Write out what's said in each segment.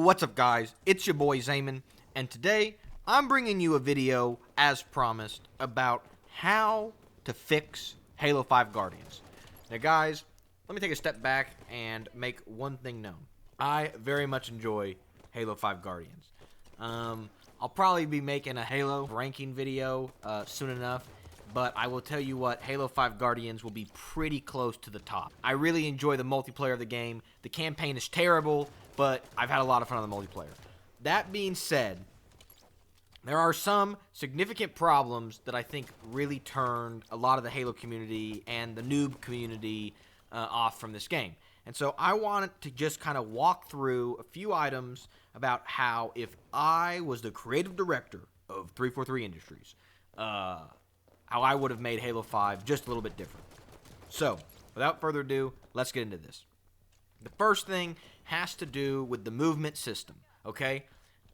What's up, guys? It's your boy Zayman, and today I'm bringing you a video, as promised, about how to fix Halo 5 Guardians. Now, guys, let me take a step back and make one thing known. I very much enjoy Halo 5 Guardians. I'll probably be making a Halo ranking video soon enough, but I will tell you what, Halo 5 Guardians will be pretty close to the top. I really enjoy the multiplayer of the game. The campaign is terrible, but I've had a lot of fun on the multiplayer. That being said, there are some significant problems that I think really turned a lot of the Halo community and the noob community off from this game. And so I wanted to just kind of walk through a few items about how, if I was the creative director of 343 Industries, how I would have made Halo 5 just a little bit different. So, without further ado, let's get into this. The first thing has to do with the movement system, okay?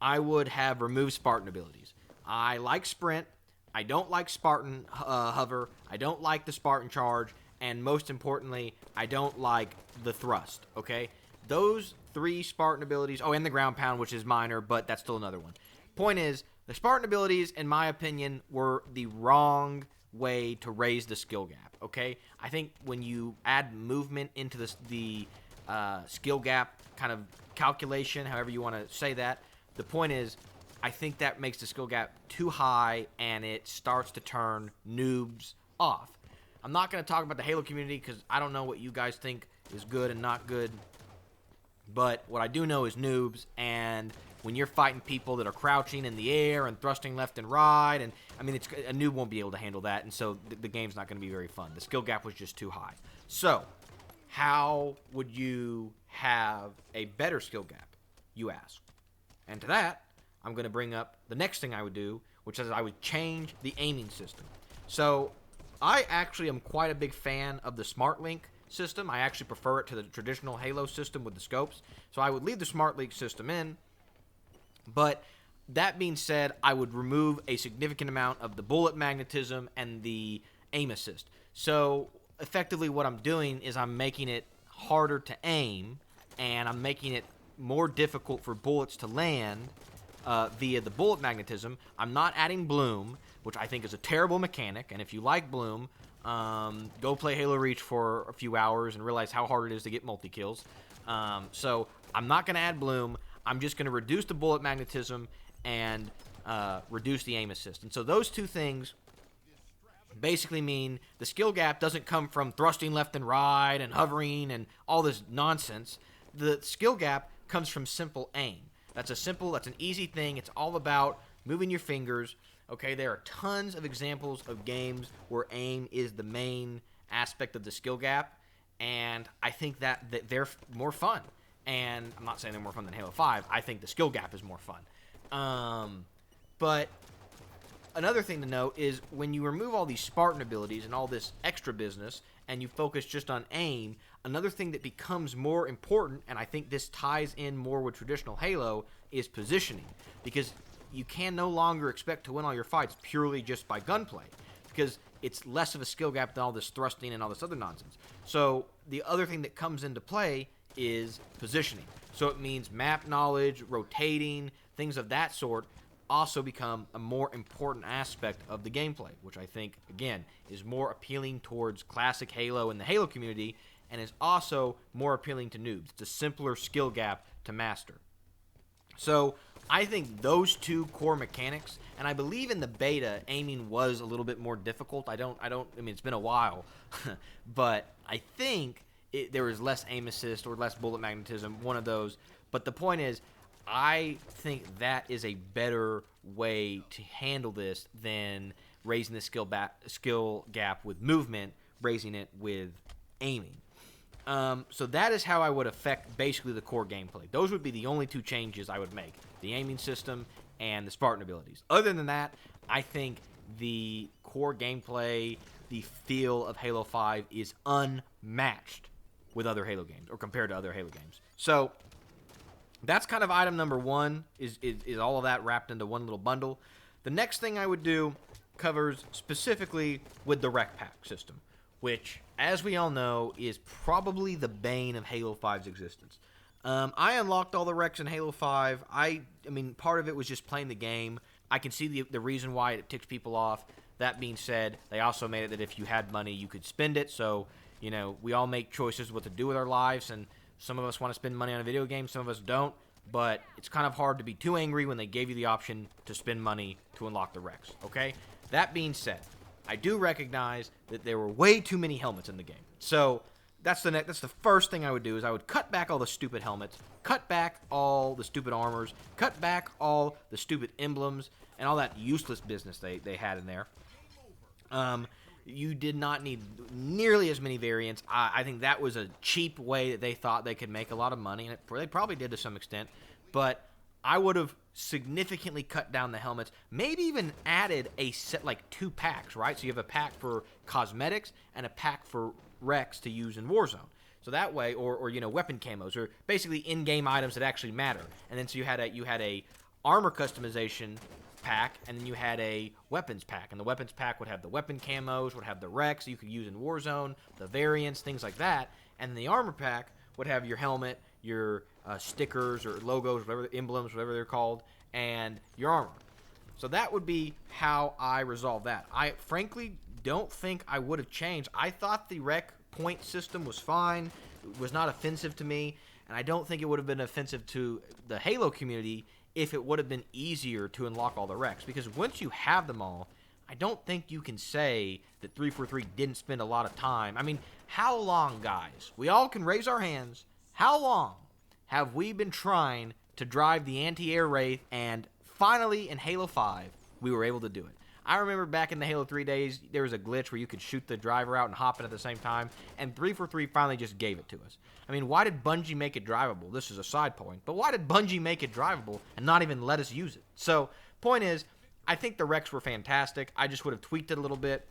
I would have removed Spartan abilities. I like Sprint, I don't like Spartan Hover, I don't like the Spartan Charge, and most importantly, I don't like the Thrust, okay? Those three Spartan abilities, and the Ground Pound, which is minor, but that's still another one. Point is, the Spartan abilities, in my opinion, were the wrong way to raise the skill gap, okay? I think when you add movement into the skill gap kind of calculation, however you want to say that, the point is, I think that makes the skill gap too high, and it starts to turn noobs off. I'm not going to talk about the Halo community because I don't know what you guys think is good and not good, but what I do know is noobs, and when you're fighting people that are crouching in the air and thrusting left and right, and I mean, a noob won't be able to handle that, and so the game's not going to be very fun. The skill gap was just too high. So, how would you have a better skill gap, you ask? And to that, I'm going to bring up the next thing I would do, which is I would change the aiming system. So, I actually am quite a big fan of the Smart Link system. I actually prefer it to the traditional Halo system with the scopes. So I would leave the Smart Link system in. But that being said, I would remove a significant amount of the bullet magnetism and the aim assist. So effectively what I'm doing is I'm making it harder to aim, and I'm making it more difficult for bullets to land via the bullet magnetism. I'm not adding Bloom, which I think is a terrible mechanic, and if you like Bloom, go play Halo Reach for a few hours and realize how hard it is to get multi-kills. So I'm not going to add Bloom. I'm just going to reduce the bullet magnetism and reduce the aim assist. And so those two things basically mean the skill gap doesn't come from thrusting left and right and hovering and all this nonsense. The skill gap comes from simple aim. That's an easy thing. It's all about moving your fingers. Okay, there are tons of examples of games where aim is the main aspect of the skill gap, and I think that they're more fun. And I'm not saying they're more fun than Halo 5. I think the skill gap is more fun. But another thing to note is when you remove all these Spartan abilities and all this extra business and you focus just on aim, another thing that becomes more important, and I think this ties in more with traditional Halo, is positioning. Because you can no longer expect to win all your fights purely just by gunplay, because it's less of a skill gap than all this thrusting and all this other nonsense. So the other thing that comes into play is positioning. So it means map knowledge, rotating, things of that sort also become a more important aspect of the gameplay, which I think, again, is more appealing towards classic Halo and the Halo community, and is also more appealing to noobs. It's a simpler skill gap to master. So I think those two core mechanics, and I believe in the beta, aiming was a little bit more difficult. I mean, it's been a while, but I think there was less aim assist or less bullet magnetism, one of those. But the point is, I think that is a better way to handle this than raising the skill gap with movement, raising it with aiming. So that is how I would affect basically the core gameplay. Those would be the only two changes I would make: the aiming system and the Spartan abilities. Other than that, I think the core gameplay, the feel of Halo 5 is unmatched with other Halo games, or compared to other Halo games. So that's kind of item number one, is all of that wrapped into one little bundle. The next thing I would do covers specifically with the Rec Pack system, which, as we all know, is probably the bane of Halo 5's existence. I unlocked all the wrecks in Halo 5. I mean, part of it was just playing the game. I can see the reason why it ticks people off. That being said, they also made it that if you had money, you could spend it. So, you know, we all make choices what to do with our lives, and some of us want to spend money on a video game, some of us don't. But it's kind of hard to be too angry when they gave you the option to spend money to unlock the wrecks, okay? That being said, I do recognize that there were way too many helmets in the game. So that's the first thing I would do is I would cut back all the stupid helmets, cut back all the stupid armors, cut back all the stupid emblems, and all that useless business they had in there. You did not need nearly as many variants. I think that was a cheap way that they thought they could make a lot of money, and they probably did to some extent. But I would have significantly cut down the helmets, maybe even added a set, like 2 packs, right? So you have a pack for cosmetics and a pack for wrecks to use in Warzone. So that way, or you know, weapon camos, or basically in-game items that actually matter. And then so you had a armor customization pack, and then you had a weapons pack, and the weapons pack would have the weapon camos, would have the wrecks you could use in Warzone, the variants, things like that, and the armor pack would have your helmet, your stickers or logos, whatever, emblems, whatever they're called, and your armor. So that would be how I resolve that. I frankly don't think I would have changed. I thought the rec point system was fine, it was not offensive to me, and I don't think it would have been offensive to the Halo community if it would have been easier to unlock all the wrecks. Because once you have them all, I don't think you can say that 343 didn't spend a lot of time. I mean, how long, guys? We all can raise our hands. How long have we been trying to drive the anti-air wraith, and finally in Halo 5, we were able to do it? I remember back in the Halo 3 days, there was a glitch where you could shoot the driver out and hop in at the same time, and 343 finally just gave it to us. I mean, why did Bungie make it drivable? This is a side point, but why did Bungie make it drivable and not even let us use it? So, point is, I think the wrecks were fantastic. I just would have tweaked it a little bit.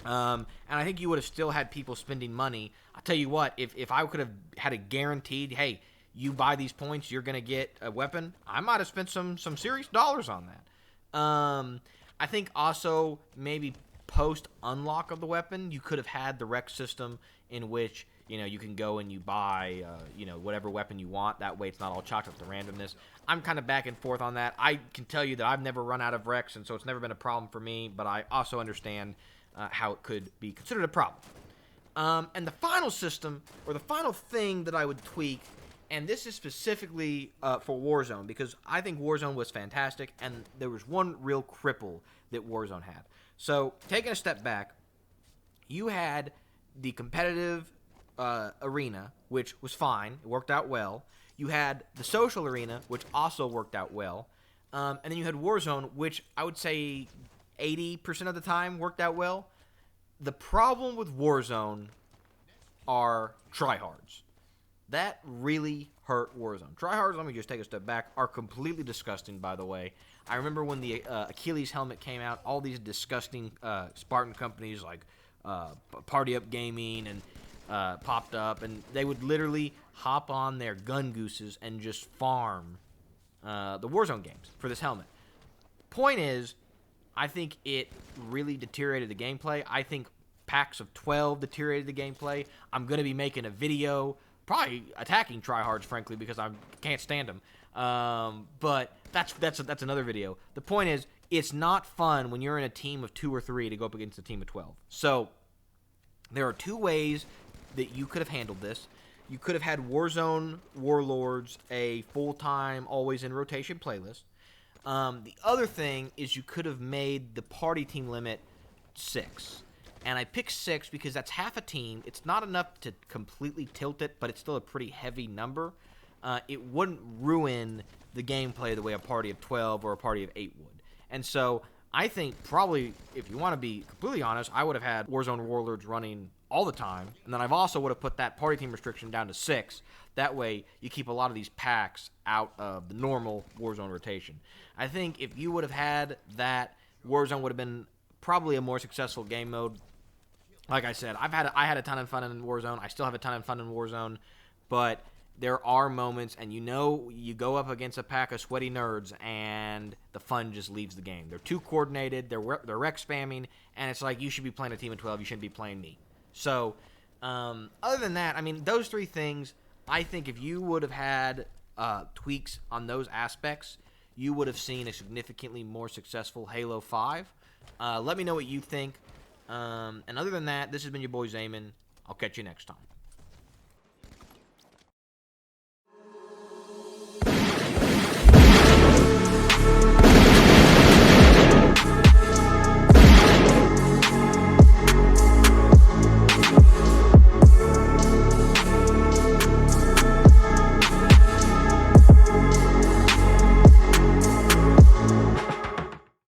And I think you would have still had people spending money. I'll tell you what, if I could have had a guaranteed, hey, you buy these points, you're going to get a weapon, I might have spent some serious dollars on that. I think also maybe post-unlock of the weapon, you could have had the rec system in which, you know, you can go and you buy, you know, whatever weapon you want. That way it's not all chalked up to randomness. I'm kind of back and forth on that. I can tell you that I've never run out of recs, and so it's never been a problem for me, but I also understand how it could be considered a problem. And the final system, or the final thing that I would tweak, and this is specifically for Warzone, because I think Warzone was fantastic, and there was one real cripple that Warzone had. So, taking a step back, you had the competitive arena, which was fine. It worked out well. You had the social arena, which also worked out well. And then you had Warzone, which I would say 80% of the time worked out well. The problem with Warzone are tryhards. That really hurt Warzone. Tryhards, let me just take a step back, are completely disgusting, by the way. I remember when the Achilles helmet came out, all these disgusting Spartan companies like Party Up Gaming and popped up, and they would literally hop on their gun gooses and just farm the Warzone games for this helmet. Point is, I think it really deteriorated the gameplay. I think packs of 12 deteriorated the gameplay. I'm going to be making a video probably attacking tryhards, frankly, because I can't stand them. But that's another video. The point is, it's not fun when you're in a team of 2 or 3 to go up against a team of 12. So there are 2 ways that you could have handled this. You could have had Warzone Warlords a full-time, always in rotation playlist. The other thing is you could have made the party team limit 6. And I picked 6 because that's half a team. It's not enough to completely tilt it, but it's still a pretty heavy number. It wouldn't ruin the gameplay the way a party of 12 or a party of 8 would. And so I think probably, if you want to be completely honest, I would have had Warzone Warlords running all the time. And then I've also would have put that party team restriction down to 6. That way you keep a lot of these packs out of the normal Warzone rotation. I think if you would have had that, Warzone would have been probably a more successful game mode. Like I said, I had a ton of fun in Warzone. I still have a ton of fun in Warzone, but there are moments, and you know, you go up against a pack of sweaty nerds, and the fun just leaves the game. They're too coordinated. They're rec spamming, and it's like you should be playing a team of 12. You shouldn't be playing me. So, other than that, I mean, those 3 things, I think if you would have had tweaks on those aspects, you would have seen a significantly more successful Halo 5. Let me know what you think. And other than that, this has been your boy Zayman. I'll catch you next time.